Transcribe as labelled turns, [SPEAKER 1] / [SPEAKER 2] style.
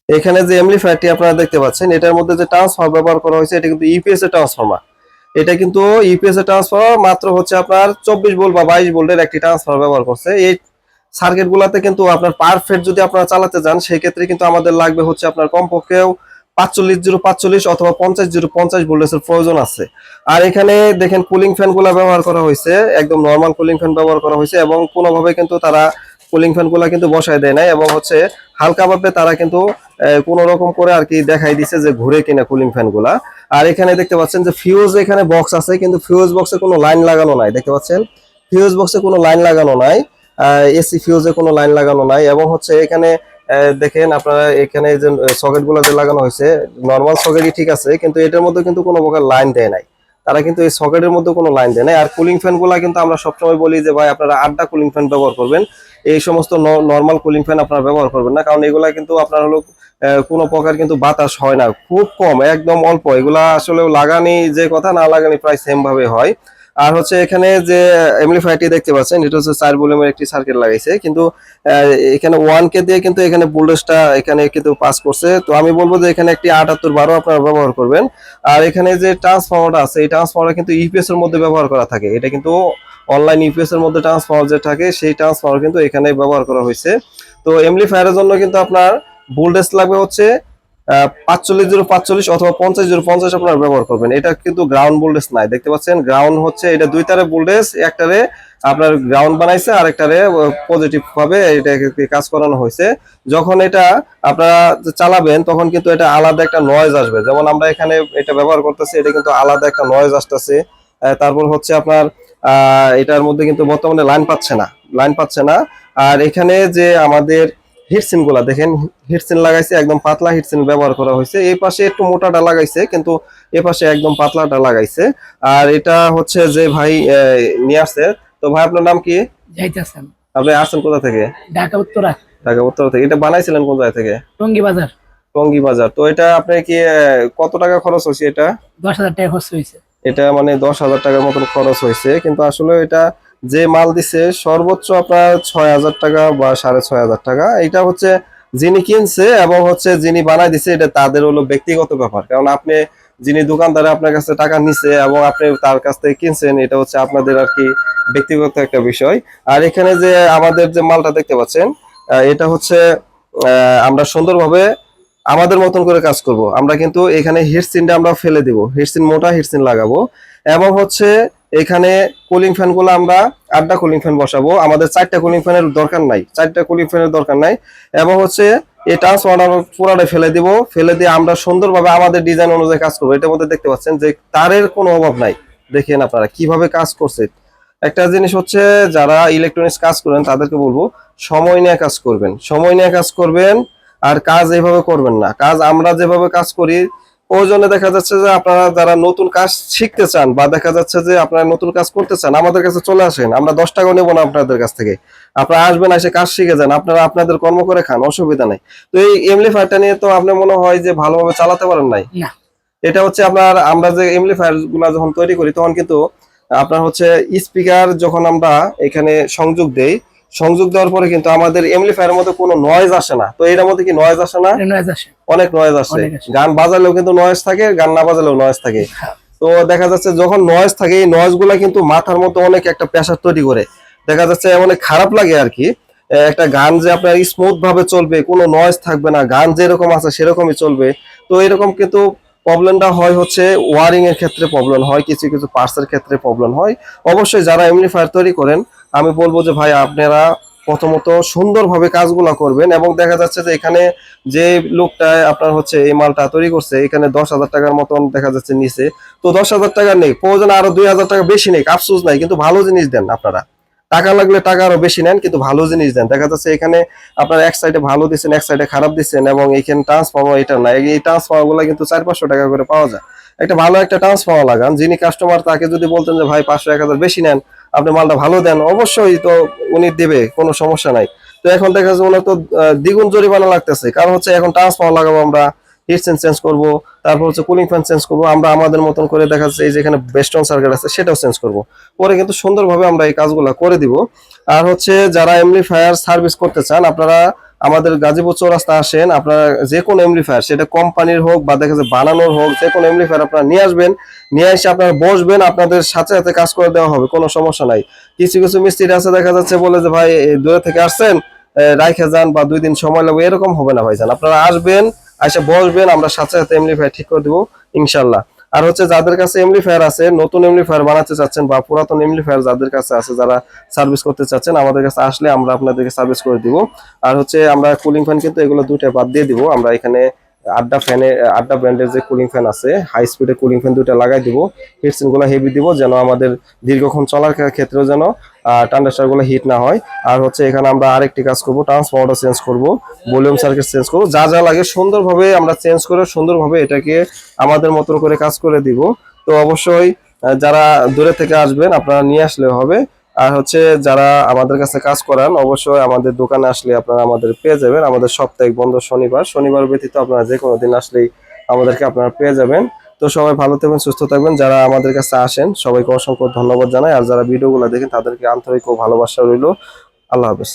[SPEAKER 1] এখানে যে এমপ্লিফায়ারটি আপনারা দেখতে পাচ্ছেন এটার মধ্যে যে ট্রান্সফর্মার ব্যবহার করা হয়েছে এটা কিন্তু ইপিএস এর ট্রান্সফর্মার। এটা কিন্তু ইপিএস এর ট্রান্সফর্মার মাত্র হচ্ছে আপনার 24 ভোল্ট বা 22 ভোল্টের একটি ট্রান্সফর্মার ব্যবহার করছে। এই সার্কিট গুলাতে কিন্তু আপনার পারফেক্ট যদি আপনারা চালাতে যান সেই ক্ষেত্রে কিন্তু আমাদের লাগবে হচ্ছে আপনার কমপক্ষেও 45 অথবা 50 ভোল্টেজের প্রয়োজন আছে। আর এখানে দেখেন কুলিং ফ্যান গুলা ব্যবহার করা হয়েছে, একদম নর্মাল কুলিং ফ্যান ব্যবহার করা হয়েছে এবং কোনোভাবে কিন্তু তারা কুলিং ফ্যান গুলা কিন্তু বসায় দেয় নাই এবং হচ্ছে হালকাভাবে তারা কিন্তু কোন রকম করে আর কি দেখাই দিছে যে ঘুরে কিনা কুলিং ফ্যান গুলা। আর এখানে দেখতে পাচ্ছেন যে ফিউজ এখানে বক্স আছে কিন্তু ফিউজ বক্সে কোনো লাইন লাগানো নাই, দেখতে পাচ্ছেন ফিউজ বক্সে কোনো লাইন লাগানো নাই, এসি ফিউজে কোনো লাইন লাগানো নাই এবং হচ্ছে এখানে দেখেন আপনারা এখানে যে সকেট গুলো যে লাগানো হয়েছে নর্মাল সকেটই ঠিক আছে কিন্তু এটার মধ্যে কিন্তু কোনো প্রকার লাইন দেয় নাই, তারা কিন্তু এই সকেটের মধ্যে কোনো লাইন দেয় নাই। আর কুলিং ফ্যান গুলা কিন্তু আমরা সবসময় বলি যে ভাই আপনারা 8টা কুলিং ফ্যান ব্যবহার করবেন, এই সমস্ত নর্মাল কুলিং ফ্যান আপনারা ব্যবহার করবেন না, কারণ এগুলা কিন্তু আপনার হলো কোনো প্রকার কিন্তু বাতাস হয় না, খুব কম একদম অল্প, এগুলা আসলে লাগানি যে কথা না লাগানি প্রায় সেম ভাবে হয়। আর হচ্ছে এখানে যে এমপ্লিফায়ারটি দেখতে পাচ্ছেন এটা হচ্ছে 4 ভলিউমের একটি সার্কিট লাগাইছে কিন্তু এখানে 1K দিয়ে কিন্তু এখানে ভোল্টেজটা এখানে কিন্তু পাস করছে। তো আমি বলবো যে এখানে একটি 7812 আপনারা ব্যবহার করবেন। আর এখানে যে ট্রান্সফর্মারটা আছে এই ট্রান্সফর্মার কিন্তু ইপিএস এর মধ্যে ব্যবহার করা থাকে, এটা কিন্তু অনলাইন ইপিএস এর মধ্যে ট্রান্সফর্মার যে থাকে সেই ট্রান্সফর্মার কিন্তু এখানে ব্যবহার করা হয়েছে। তো এমপ্লিফায়ারের জন্য কিন্তু আপনার ভোল্টেজ লাগবে হচ্ছে 45 অথবা 50 আপনারা ব্যবহার করবেন। এটা কিন্তু গ্রাউন্ড ভোল্টেজ নাই, দেখতে পাচ্ছেন গ্রাউন্ড হচ্ছে এটা দুই তারে ভোল্টেজ, একটারে আপনার গ্রাউন্ড বানাইছে আর একটারে পজিটিভ ভাবে এটাকে কাজ করানো হয়েছে। যখন এটা আপনারা চালাবেন তখন কিন্তু এটা আলাদা একটা নয়েজ আসবে, যেমন আমরা এখানে এটা ব্যবহার করতেছি এটা কিন্তু আলাদা একটা নয়েজ আসতেছে। তারপর হচ্ছে আপনার এটার মধ্যে কিন্তু বর্তমানে লাইন পাচ্ছে না। আর এখানে যে আমাদের হিটসিন গুলা দেখেন, হিটসিন লাগাইছে একদম পাতলা হিটসিন ব্যবহার করা হয়েছে, এই পাশে একটু মোটাটা লাগাইছে কিন্তু এ পাশে একদম পাতলাটা লাগাইছে। আর এটা হচ্ছে যে ভাই নিয়ে আসছে। তো ভাই আপনার নাম কি?
[SPEAKER 2] যাইতেছেন।
[SPEAKER 1] আপনি আসছেন কোথা থেকে?
[SPEAKER 2] ঢাকা উত্তরা।
[SPEAKER 1] ঢাকা উত্তর থেকে। এটা বানাইছিলেন কোন জায়গা থেকে?
[SPEAKER 2] টঙ্গী বাজার।
[SPEAKER 1] টঙ্গী বাজার। তো এটা আপনি কি কত টাকা খরচ হয়েছে এটা?
[SPEAKER 2] 10,000 টাকা খরচ হয়েছে।
[SPEAKER 1] এটা মানে 10,000 টাকার মতন খরচ হয়েছে কিন্তু আসলে এটা যে মাল দিছে সর্বোচ্চ আপনার 6,000 টাকা বা 6,500 টাকা। এটা হচ্ছে যিনি কিনছে এবং হচ্ছে যিনি বানাই দিছে এটা তাদের হলো ব্যক্তিগত ব্যাপার, কারণ আপনি যিনি দোকানদারে আপনার কাছে টাকা নিছে এবং আপনি তার কাছ থেকে কিনছেন এটা হচ্ছে আপনাদের আর কি ব্যক্তিগত একটা বিষয়। আর এখানে যে আমাদের যে মালটা দেখতে পাচ্ছেন এটা হচ্ছে আমরা সুন্দরভাবে আমাদের মতন করে কাজ করব। আমরা কিন্তু এখানে হিটসিনটা আমরা ফেলে দিব, হিটসিন মোটা হিটসিন লাগাবো এবং হচ্ছে এখানে কুলিং ফ্যান গুলো আমরা 8টা কুলিং ফ্যান বসাবো, আমাদের 4টা কুলিং ফ্যানের দরকার নাই, 4টা কুলিং ফ্যানের দরকার নাই। এবং হচ্ছে এই ট্রান্সফর্মার পুরাটা ফেলে দিব, ফেলে দিয়ে আমরা সুন্দরভাবে আমাদের ডিজাইন অনুযায়ী কাজ করবো। এটার মধ্যে দেখতে পাচ্ছেন যে তারের কোনো অভাব নাই, দেখেন আপনারা কিভাবে কাজ করছে। একটা জিনিস হচ্ছে যারা ইলেকট্রনিক্স কাজ করেন তাদেরকে বলবো সময় নিয়ে কাজ করবেন, সময় নিয়ে কাজ করবেন আর কাজ এইভাবে করবেন না। কাজ আমরা যেভাবে কাজ করি প্রয়োজনে দেখা যাচ্ছে যে আপনারা যারা নতুন কাজ শিখতে চান বা দেখা যাচ্ছে যে আপনারা নতুন কাজ করতে চান আমাদের কাছে চলে আসেন, আমরা 10 টাকা নেবো না আপনাদের কাছ থেকে, আপনারা আসবেন এসে কাজ শিখে যান, আপনারা আপনাদের কর্ম করে খান, অসুবিধা নাই। তো এই এমপ্লিফায়ারটা নিয়ে তো আপনি মনে হয় যে ভালোভাবে চালাতে পারেন নাই।
[SPEAKER 2] না।
[SPEAKER 1] এটা হচ্ছে আপনার আমরা যে এমপ্লিফায়ার গুলা যখন তৈরি করি তখন কিন্তু আপনার হচ্ছে স্পিকার যখন আমরা এখানে সংযোগ দেই, সংযোগ দেওয়ার পরে কিন্তু আমাদের এমপ্লিফায়ারের মধ্যে কোনো নয়েজ আসে না। তো এটার মধ্যে কি নয়েজ আসে না?
[SPEAKER 2] নয়েজ আসে।
[SPEAKER 1] অনেক নয়েজ আসে, গান বাজালেও কিন্তু নয়েজ থাকে, গান না বাজালেও নয়েজ থাকে। তো দেখা যাচ্ছে যখন নয়েজ থাকে এই নয়েজ গুলা কিন্তু মাথার মধ্যে অনেক একটা প্রেসার তৈরি করে, দেখা যাচ্ছে অনেক খারাপ লাগে আর কি। একটা গান যে আপনার স্মুথ ভাবে চলবে, কোনো নয়েজ থাকবে না, গান যেরকম আছে সেরকমই চলবে। তো এরকম কিন্তু প্রবলেমটা হয় হচ্ছে ওয়ারিং এর ক্ষেত্রে প্রবলেম হয়, কিছু কিছু পার্টস এর ক্ষেত্রে প্রবলেম হয়। অবশ্যই যারা এমপ্লিফায়ার তৈরি করেন আমি বলবো যে ভাই আপনারা প্রথমত সুন্দরভাবে কাজগুলা করবেন। এবং দেখা যাচ্ছে যে এখানে যে লোকটা আপনার হচ্ছে এই মালটা তৈরি করছে এখানে 10,000 টাকার মতন দেখা যাচ্ছে নিচে। তো 10,000 টাকা নেই, প্রয়োজন আরো 2,000 টাকা বেশি নেই, আফসোস নাই, কিন্তু ভালো জিনিস দেন আপনারা। টাকা লাগলে টাকা আরো বেশি নেন কিন্তু ভালো জিনিস দেন। দেখা যাচ্ছে এখানে আপনার এক সাইডে ভালো দিচ্ছেন এক সাইডে খারাপ দিচ্ছেন এবং এখানে ট্রান্সফর্মার এটা না, এই ট্রান্সফর্মার গুলো কিন্তু 400-500 টাকা করে পাওয়া যায়। একটা ভালো একটা ট্রান্সফর্মার লাগান, যিনি কাস্টমার তাকে যদি বলতেন যে ভাই 500-1000 বেশি নেন আপনি মালটা ভালো দেন, অবশ্যই তো উনি দেবে, কোনো সমস্যা নাই। তো এখন দেখা যাচ্ছে ওনার তো দ্বিগুণ জরিমানা লাগতেছে, কারণ হচ্ছে এখন ট্রান্সফর্মার লাগাবো আমরা, হিটসিন চেঞ্জ করবো, তারপর হচ্ছে কুলিং ফ্যান চেঞ্জ করবো, আমরা আমাদের মতন করে দেখা যাচ্ছে এই যেখানে বেস্টন সার্কিট আছে সেটাও চেঞ্জ করবো, পরে কিন্তু সুন্দরভাবে আমরা এই কাজগুলো করে দিব। আর হচ্ছে যারা এমপ্লিফায়ার সার্ভিস করতে চান আপনারা আমাদের গাজীপুর চৌরাস্তা আসেন, আপনারা যে কোনো এমপ্লিফায়ার, সেটা কোম্পানির হোক বা দেখা যাচ্ছে বানানোর হোক, যে কোনো এমপ্লিফায়ার আপনারা নিয়ে আসবেন, নিয়ে এসে আপনারা বসবেন, আপনাদের সাথে সাথে কাজ করে দেওয়া হবে, কোনো সমস্যা নাই। কিছু কিছু মিস্ত্রি আছে দেখা যাচ্ছে বলে যে ভাই দূরে থেকে আসছেন, রাইখে যান বা 2 দিন সময় লাগবে, এরকম হবে না ভাইজান। আপনারা আসবেন, এসে বসবেন, আমরা সাথে সাথে এমপ্লিফায়ার ঠিক করে দেবো ইনশাল্লাহ। আর হচ্ছে যাদের কাছে এমপ্লিফায়ার আছে, নতুন এমপ্লিফায়ার বানাতে চাচ্ছেন বা পুরাতন এমপ্লিফায়ার যাদের কাছে আছে, যারা সার্ভিস করতে চাচ্ছেন, আমাদের কাছে আসলে আমরা আপনাদেরকে সার্ভিস করে দিব। আর হচ্ছে আমরা কুলিং ফ্যান কিন্তু এগুলো দুটো বাদ দিয়ে দিব, আমরা এখানে আড্ডা ব্র্যান্ডের যে কুলিং ফ্যান আছে, হাই স্পিডে কুলিং ফ্যান দুটো লাগাই দিব। হিটসিন গুলো হেভি দিব, যেন আমাদের দীর্ঘক্ষণ চলার ক্ষেত্রেও যেন ট্রানজিস্টর গুলো হিট না হয়। আর হচ্ছে এখানে আমরা আরেকটি কাজ করব, ট্রান্সফরমারটা চেঞ্জ করব, ভলিউম সার্কিট চেঞ্জ করব, যা যা লাগে সুন্দরভাবে আমরা চেঞ্জ করে সুন্দরভাবে এটাকে আমাদের মতন করে কাজ করে দিব। তো অবশ্যই যারা দূরে থেকে আসবেন আপনারা নিয়ে আসলে হবে। আর হচ্ছে যারা আমাদের কাছে কাজ করান, অবশ্যই আমাদের দোকানে আসলে আপনারা আমাদের পেয়ে যাবেন। আমাদের সাপ্তাহিক বন্ধ শনিবার, শনিবার ব্যতীত আপনারা যে কোনো দিন আসলেই আমাদেরকে আপনারা পেয়ে যাবেন। তো সবাই ভালো থাকবেন, সুস্থ থাকবেন। যারা আমাদের কাছে আসেন সবাইকে অসংখ্য ধন্যবাদ জানাই, আর যারা ভিডিওগুলো দেখেন তাদেরকে আন্তরিক ও ভালোবাসা রইল। আল্লাহ হাফেজ।